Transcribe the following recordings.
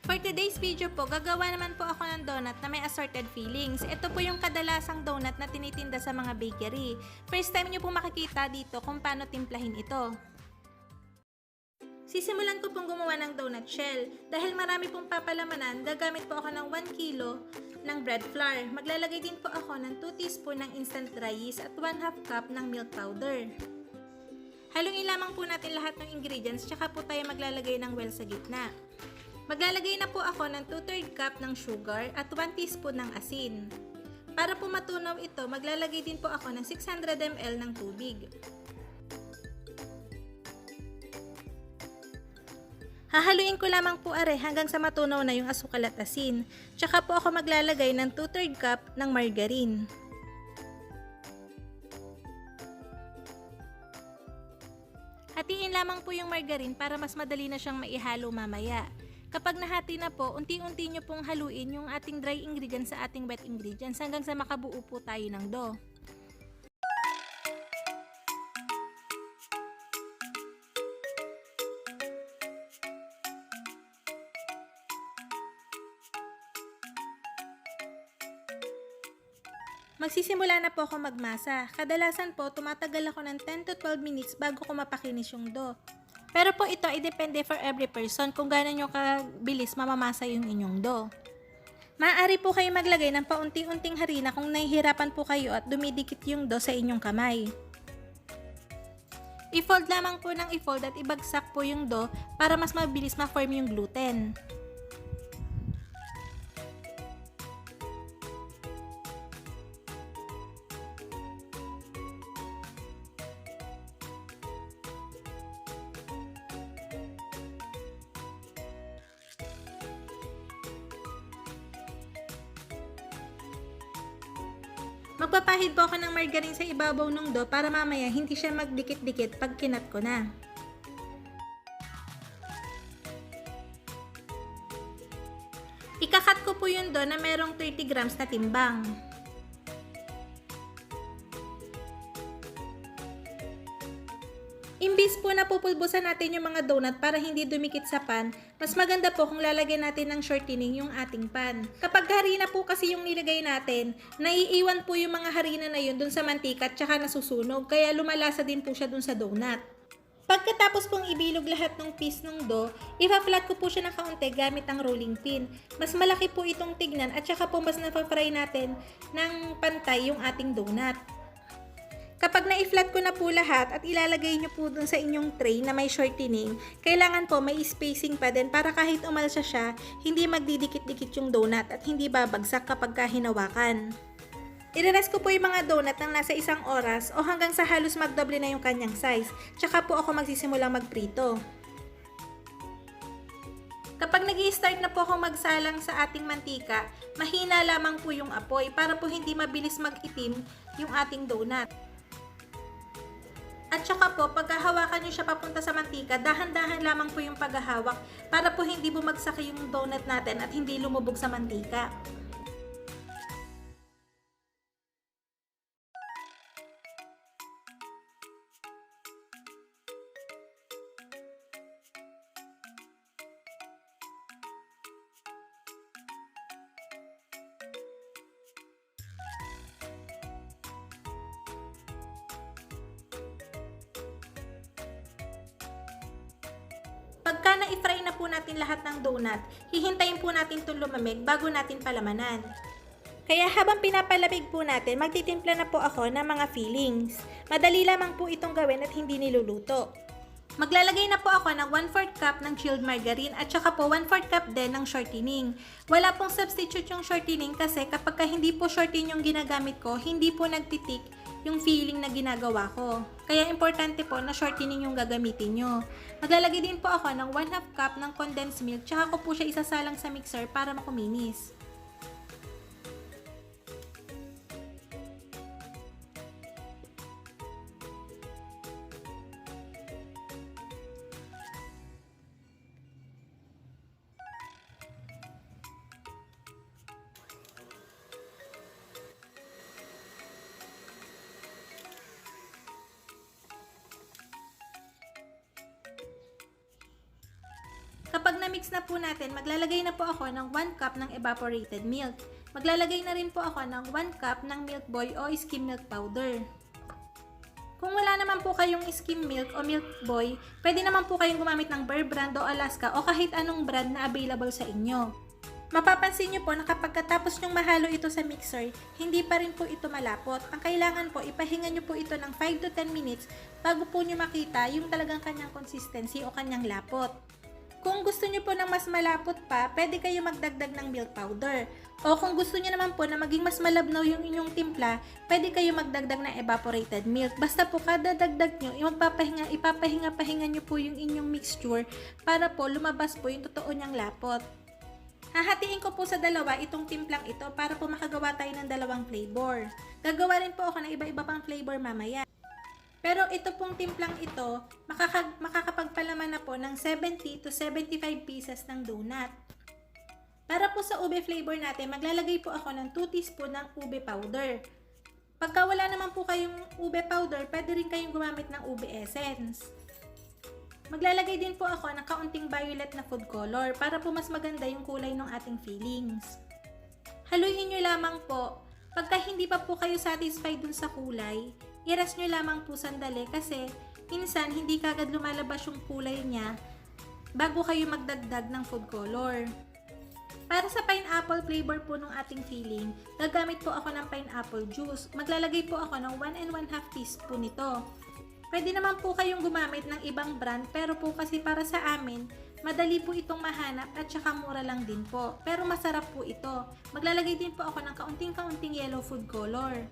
For today's video po, gagawa naman po ako ng donut na may assorted fillings. Ito po yung kadalasang donut na tinitinda sa mga bakery. First time nyo po makikita dito kung paano timplahin ito. Sisimulan ko pong gumawa ng donut shell. Dahil marami pong papalamanan, gagamit po ako ng 1 kilo ng bread flour. Maglalagay din po ako ng 2 teaspoon ng instant dry yeast at 1/2 cup ng milk powder. Haluin lamang po natin lahat ng ingredients, tsaka po tayo maglalagay ng well sa gitna. Maglalagay na po ako ng 2/3 cup ng sugar at 1 teaspoon ng asin. Para po matunaw ito, maglalagay din po ako ng 600 ml ng tubig. Hahaluin ko lamang po hanggang sa matunaw na yung asukal at asin. Tsaka po ako maglalagay ng 2/3 cup ng margarine. Hatiin lamang po yung margarine para mas madali na siyang maihalo mamaya. Kapag nahati na po, unti-unti nyo pong haluin yung ating dry ingredients sa ating wet ingredients hanggang sa makabuo po tayo ng dough. Magsisimula na po ako magmasa. Kadalasan po, tumatagal ako ng 10 to 12 minutes bago ko mapakinis yung dough. Pero po ito ay depende for every person kung gaano nyo kabilis mamamasa yung inyong dough. Maaari po kayo maglagay ng paunti-unting harina kung nahihirapan po kayo at dumidikit yung dough sa inyong kamay. I-fold lamang po ng i-fold at ibagsak po yung dough para mas mabilis ma-form yung gluten. Magpapahid po ako ng margarine sa ibabaw ng dough para mamaya hindi siya magdikit-dikit pag kinat ko na. Ikakat ko po yung dough na merong 30 grams na timbang. Imbis po na pupulbusan natin yung mga donut para hindi dumikit sa pan, mas maganda po kung lalagyan natin ng shortening yung ating pan. Kapag harina po kasi yung nilagay natin, naiiwan po yung mga harina na yun dun sa mantika at saka nasusunog, kaya lumalasa din po siya dun sa donut. Pagkatapos pong ibilog lahat ng piece ng dough, ipa-flat ko po siya ng kaunti gamit ang rolling pin. Mas malaki po itong tignan at saka po mas napafry natin ng pantay yung ating donut. Kapag na-flat ko na po lahat at ilalagay nyo po dun sa inyong tray na may shortening, kailangan po may spacing pa din para kahit umalsa siya, hindi magdidikit-dikit yung donut at hindi babagsak kapag hinawakan. Irerest ko po yung mga donut ng nasa 1 oras o hanggang sa halos magdoble na yung kanyang size, tsaka po ako magsisimulang magprito. Kapag nag-i-start na po ako magsalang sa ating mantika, mahina lamang po yung apoy para po hindi mabilis mag-itim yung ating donut. At saka po, paghahawakan nyo siya papunta sa mantika, dahan-dahan lamang po yung paghahawak para po hindi bumagsak yung donut natin at hindi lumubog sa mantika. Pagka na-fry na po natin lahat ng donut, hihintayin po natin itong lumamig bago natin palamanan. Kaya habang pinapalamig po natin, magtitimpla na po ako ng mga fillings. Madali lamang po itong gawin at hindi niluluto. Maglalagay na po ako ng 1/4 cup ng chilled margarine at saka po 1/4 cup din ng shortening. Wala pong substitute yung shortening kasi kapag hindi po shortening yung ginagamit ko, hindi po nagtitik yung filling na ginagawa ko. Kaya importante po na shortening yung gagamitin nyo. Maglalagay din po ako ng 1/2 cup ng condensed milk tsaka ko po siya isasalang sa mixer para makuminis. Kapag na-mix na po natin, maglalagay na po ako ng 1 cup ng evaporated milk. Maglalagay na rin po ako ng 1 cup ng Milk Boy o skim milk powder. Kung wala naman po kayong skim milk o Milk Boy, pwede naman po kayong gumamit ng Bear Brand o Alaska o kahit anong brand na available sa inyo. Mapapansin nyo po na kapag katapos nyong mahalo ito sa mixer, hindi pa rin po ito malapot. Ang kailangan po, ipahinga nyo po ito ng 5 to 10 minutes bago po nyo makita yung talagang kanyang consistency o kanyang lapot. Kung gusto nyo po ng mas malapot pa, pwede kayo magdagdag ng milk powder. O kung gusto nyo naman po na maging mas malabnaw yung inyong timpla, pwede kayo magdagdag ng evaporated milk. Basta po kada dagdag nyo, ipapahinga nyo po yung inyong mixture para po lumabas po yung totoo niyang lapot. Hahatiin ko po sa dalawa itong timplang ito para po makagawa tayo ng dalawang flavor. Gagawa rin po ako ng iba-iba pang flavor mamaya. Pero ito pong timplang ito, makakapagpalaman na po ng 70 to 75 pieces ng donut. Para po sa ube flavor natin, maglalagay po ako ng 2 teaspoon ng ube powder. Pagka wala naman po kayong ube powder, pwede rin kayong gumamit ng ube essence. Maglalagay din po ako ng kaunting violet na food color para po mas maganda yung kulay ng ating fillings. Haluin nyo lamang po. Pagka hindi pa po kayo satisfied dun sa kulay, i-rest nyo lamang po sandali kasi minsan hindi kagad lumalabas yung kulay niya bago kayo magdagdag ng food color. Para sa pineapple flavor po ng ating filling, gagamit po ako ng pineapple juice. Maglalagay po ako ng 1 1/2 teaspoon nito. Pwede naman po kayong gumamit ng ibang brand pero po kasi para sa amin, madali po itong mahanap at saka mura lang din po. Pero masarap po ito. Maglalagay din po ako ng kaunting-kaunting yellow food color.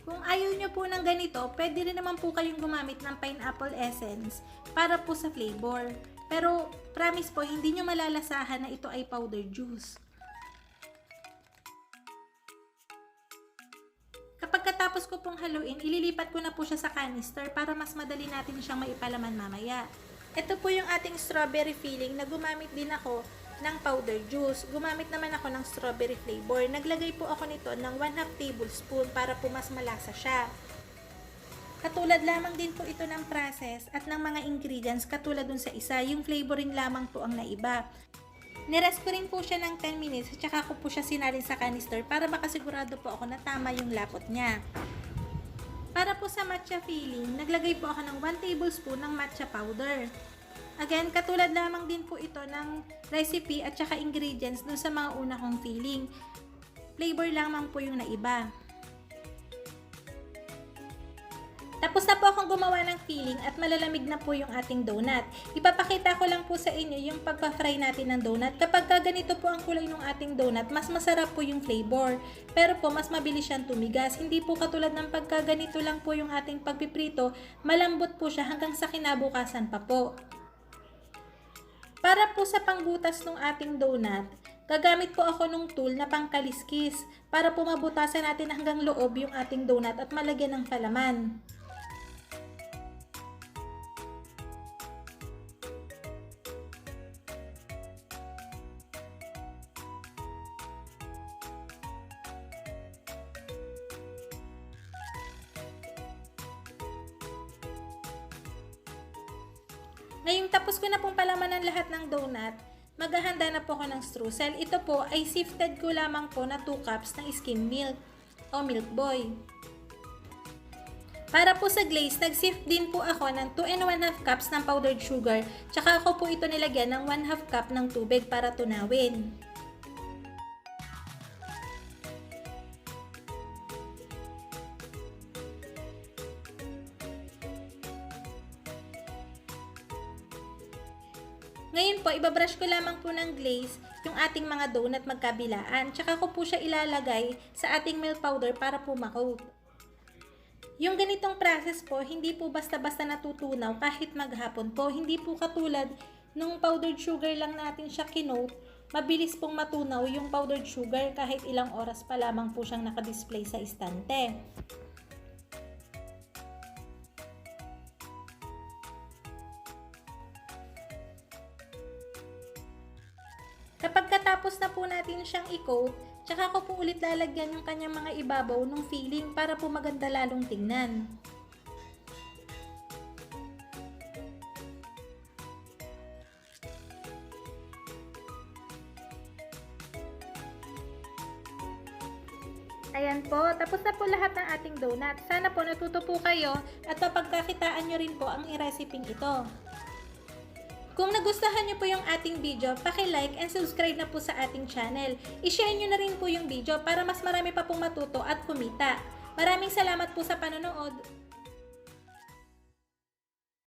Kung ayaw nyo po ng ganito, pwede rin naman po kayong gumamit ng pineapple essence para po sa flavor. Pero promise po, hindi nyo malalasahan na ito ay powder juice. Kapag katapos ko pong haluin, ililipat ko na po siya sa canister para mas madali natin siyang maipalaman mamaya. Ito po yung ating strawberry filling na gumamit din ako ng powder juice. Gumamit naman ako ng strawberry flavor. Naglagay po ako nito ng 1/2 tablespoon para po mas malasa siya. Katulad lamang din po ito ng process at ng mga ingredients katulad dun sa isa, yung flavoring lamang po ang naiba. Nirest ko rin po siya ng 10 minutes at saka ko po siya sinalin sa canister para makasigurado po ako na tama yung lapot niya. Para po sa matcha filling, naglagay po ako ng 1 tablespoon ng matcha powder. Again, katulad lamang din po ito ng recipe at saka ingredients dun sa mga una kong filling. Flavor lamang po yung naiba. Tapos na po akong gumawa ng filling at malalamig na po yung ating donut. Ipapakita ko lang po sa inyo yung pagpa-fry natin ng donut. Kapag ganito po ang kulay ng ating donut, mas masarap po yung flavor. Pero po, mas mabilis siyang tumigas. Hindi po katulad ng pagka ganito lang po yung ating pagpiprito, malambot po siya hanggang sa kinabukasan pa po. Para po sa pangbutas ng ating donut, gagamit po ako ng tool na pangkaliskis para po mabutasan natin hanggang loob yung ating donut at malagyan ng palaman. Ngayong tapos ko na pong palaman ng lahat ng donut, maghahanda na po ako ng streusel. Ito po ay sifted ko lamang po na 2 cups ng skim milk o Milk Boy. Para po sa glaze, nag-sift din po ako ng 2 1/2 cups ng powdered sugar, tsaka ako po ito nilagyan ng 1/2 cup ng tubig para tunawin. Ngayon po, ibabrush ko lamang po ng glaze yung ating mga donut magkabilaan. Tsaka ko po siya ilalagay sa ating milk powder para po ma-coat. Yung ganitong process po, hindi po basta-basta natutunaw kahit maghapon po. Hindi po katulad nung powdered sugar lang natin siya kinoat. Mabilis pong matunaw yung powdered sugar kahit ilang oras pa lamang po siyang nakadisplay sa istante. Kapag katapos na po natin siyang i-coat, tsaka ko po ulit lalagyan yung kanyang mga ibabaw ng filling para po maganda lalong tingnan. Ayan po, tapos na po lahat ng ating donut. Sana po natuto po kayo at mapagkakitaan nyo rin po ang i-resiping ito. Kung nagustuhan nyo po yung ating video, paki-like and subscribe na po sa ating channel. I-share nyo na rin po yung video para mas marami pa pong matuto at kumita. Maraming salamat po sa panonood.